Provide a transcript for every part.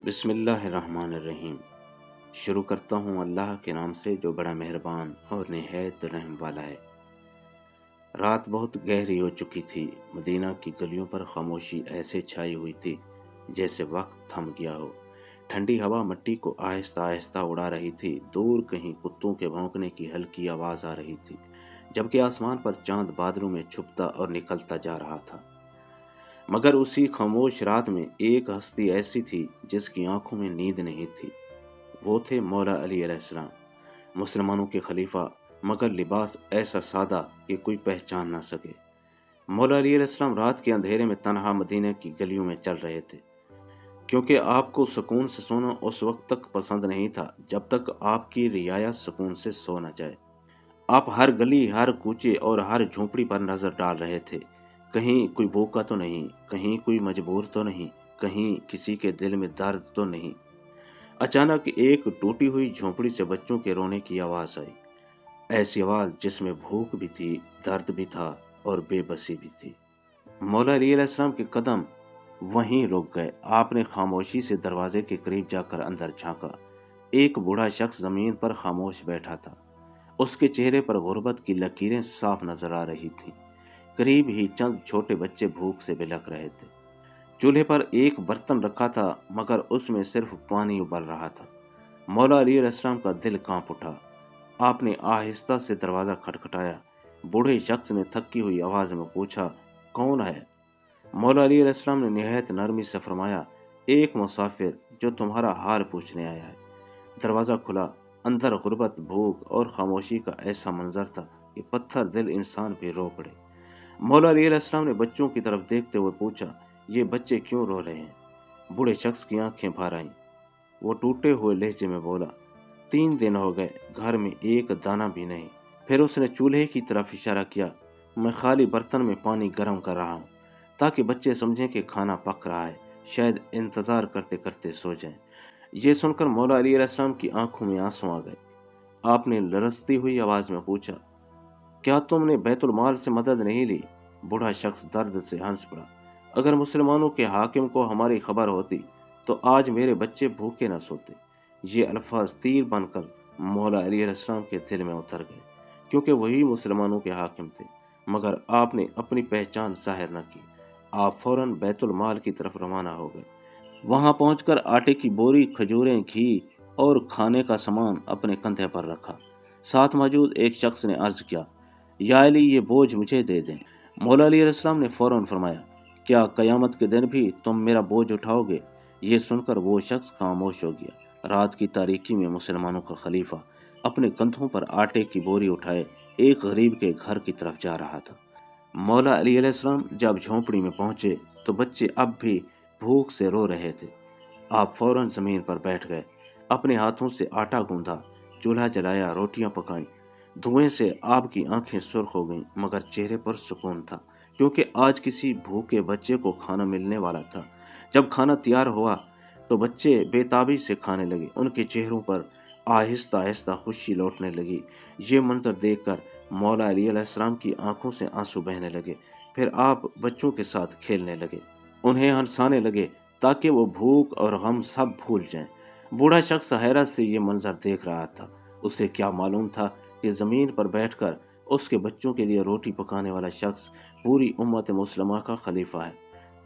بسم اللہ الرحمن الرحیم۔ شروع کرتا ہوں اللہ کے نام سے جو بڑا مہربان اور نہایت رحم والا ہے۔ رات بہت گہری ہو چکی تھی۔ مدینہ کی گلیوں پر خاموشی ایسے چھائی ہوئی تھی جیسے وقت تھم گیا ہو۔ ٹھنڈی ہوا مٹی کو آہستہ آہستہ اڑا رہی تھی۔ دور کہیں کتوں کے بھونکنے کی ہلکی آواز آ رہی تھی، جبکہ آسمان پر چاند بادلوں میں چھپتا اور نکلتا جا رہا تھا۔ مگر اسی خاموش رات میں ایک ہستی ایسی تھی جس کی آنکھوں میں نیند نہیں تھی۔ وہ تھے مولا علی علیہ السلام، مسلمانوں کے خلیفہ، مگر لباس ایسا سادہ کہ کوئی پہچان نہ سکے۔ مولا علی علیہ السلام رات کے اندھیرے میں تنہا مدینہ کی گلیوں میں چل رہے تھے، کیونکہ آپ کو سکون سے سونا اس وقت تک پسند نہیں تھا جب تک آپ کی رعایا سکون سے سو نہ جائے۔ آپ ہر گلی، ہر کوچے اور ہر جھونپڑی پر نظر ڈال رہے تھے، کہیں کوئی بھوکا تو نہیں، کہیں کوئی مجبور تو نہیں، کہیں کسی کے دل میں درد تو نہیں۔ اچانک ایک ٹوٹی ہوئی جھونپڑی سے بچوں کے رونے کی آواز آئی، ایسی آواز جس میں بھوک بھی تھی، درد بھی تھا اور بے بسی بھی تھی۔ مولا علی علیہ السلام کے قدم وہیں رک گئے۔ آپ نے خاموشی سے دروازے کے قریب جا کر اندر جھانکا۔ ایک بوڑھا شخص زمین پر خاموش بیٹھا تھا، اس کے چہرے پر غربت کی لکیریں صاف نظر آ رہی تھیں۔ قریب ہی چند چھوٹے بچے بھوک سے بلک رہے تھے۔ چولہے پر ایک برتن رکھا تھا، مگر اس میں صرف پانی ابل رہا تھا۔ مولا علی علیہ السلام کا دل کانپ اٹھا۔ آپ نے آہستہ سے دروازہ کھٹکھٹایا۔ بوڑھے شخص نے تھکی ہوئی آواز میں پوچھا، کون ہے؟ مولا علی علیہ السلام نے نہایت نرمی سے فرمایا، ایک مسافر جو تمہارا حال پوچھنے آیا ہے۔ دروازہ کھلا۔ اندر غربت، بھوک اور خاموشی کا ایسا منظر تھا کہ پتھر دل انسان بھی رو پڑے۔ مولا علی علیہ السلام نے بچوں کی طرف دیکھتے ہوئے پوچھا، یہ بچے کیوں رو رہے ہیں؟ بوڑھے شخص کی آنکھیں بھر آئیں۔ وہ ٹوٹے ہوئے لہجے میں بولا، 3 دن ہو گئے، گھر میں ایک دانہ بھی نہیں۔ پھر اس نے چولہے کی طرف اشارہ کیا، میں خالی برتن میں پانی گرم کر رہا ہوں تاکہ بچے سمجھیں کہ کھانا پک رہا ہے، شاید انتظار کرتے کرتے سو جائیں۔ یہ سن کر مولا علی علیہ السلام کی آنکھوں میں آنسو آ گئے۔ آپ نے لرزتی ہوئی آواز میں پوچھا، کیا تم نے بیت المال سے مدد نہیں لی؟ بوڑھا شخص درد سے ہنس پڑا، اگر مسلمانوں کے حاکم کو ہماری خبر ہوتی تو آج میرے بچے بھوکے نہ سوتے۔ یہ الفاظ تیر بن کر مولا علی علیہ السلام کے دل میں اتر گئے، کیونکہ وہی مسلمانوں کے حاکم تھے، مگر آپ نے اپنی پہچان ظاہر نہ کی۔ آپ فوراً بیت المال کی طرف روانہ ہو گئے۔ وہاں پہنچ کر آٹے کی بوری، کھجوریں، گھی اور کھانے کا سامان اپنے کندھے پر رکھا۔ ساتھ موجود ایک شخص نے عرض کیا، یا علی، یہ بوجھ مجھے دے دیں۔ مولا علی علیہ السلام نے فوراً فرمایا، کیا قیامت کے دن بھی تم میرا بوجھ اٹھاؤ گے؟ یہ سن کر وہ شخص خاموش ہو گیا۔ رات کی تاریکی میں مسلمانوں کا خلیفہ اپنے کندھوں پر آٹے کی بوری اٹھائے ایک غریب کے گھر کی طرف جا رہا تھا۔ مولا علی علیہ السلام جب جھونپڑی میں پہنچے تو بچے اب بھی بھوک سے رو رہے تھے۔ آپ فوراً زمین پر بیٹھ گئے، اپنے ہاتھوں سے آٹا گوندھا، چولہا جلایا، روٹیاں پکائیں۔ دھوئیں سے آپ کی آنکھیں سرخ ہو گئیں، مگر چہرے پر سکون تھا، کیونکہ آج کسی بھوکے بچے کو کھانا ملنے والا تھا۔ جب کھانا تیار ہوا تو بچے بے تابی سے کھانے لگے، ان کے چہروں پر آہستہ آہستہ خوشی لوٹنے لگی۔ یہ منظر دیکھ کر مولا علی علیہ السلام کی آنکھوں سے آنسو بہنے لگے۔ پھر آپ بچوں کے ساتھ کھیلنے لگے، انہیں ہنسانے لگے تاکہ وہ بھوک اور غم سب بھول جائیں۔ بوڑھا شخص حیرت سے یہ منظر دیکھ رہا تھا۔ اسے کیا معلوم تھا کہ زمین پر بیٹھ کر اس کے بچوں کے لیے روٹی پکانے والا شخص پوری امت مسلمہ کا خلیفہ ہے۔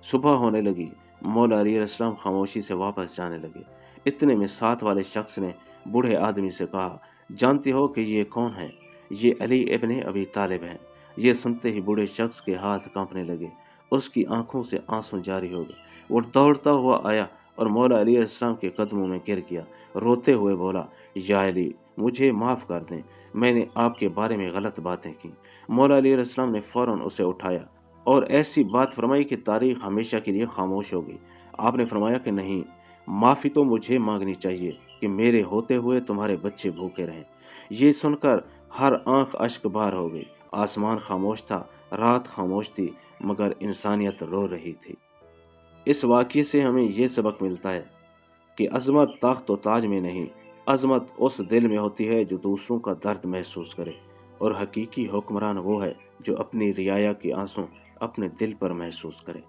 صبح ہونے لگی، مولا علی علیہ السلام خاموشی سے واپس جانے لگے۔ اتنے میں ساتھ والے شخص نے بوڑھے آدمی سے کہا، جانتے ہو کہ یہ کون ہے؟ یہ علی ابن ابی طالب ہیں۔ یہ سنتے ہی بوڑھے شخص کے ہاتھ کانپنے لگے، اس کی آنکھوں سے آنسو جاری ہو گئے۔ وہ دوڑتا ہوا آیا اور مولا علی علیہ السلام کے قدموں میں گر گیا، روتے ہوئے بولا، یا علی، مجھے معاف کر دیں، میں نے آپ کے بارے میں غلط باتیں کی۔ مولا علی علیہ السلام نے فوراً اسے اٹھایا اور ایسی بات فرمائی کہ تاریخ ہمیشہ کے لیے خاموش ہو گئی۔ آپ نے فرمایا کہ نہیں، معافی تو مجھے مانگنی چاہیے کہ میرے ہوتے ہوئے تمہارے بچے بھوکے رہیں۔ یہ سن کر ہر آنکھ اشک بار ہو گئی۔ آسمان خاموش تھا، رات خاموش تھی، مگر انسانیت رو رہی تھی۔ اس واقعے سے ہمیں یہ سبق ملتا ہے کہ عظمت تخت و تاج میں نہیں، عظمت اس دل میں ہوتی ہے جو دوسروں کا درد محسوس کرے، اور حقیقی حکمران وہ ہے جو اپنی رعایا کے آنسو اپنے دل پر محسوس کرے۔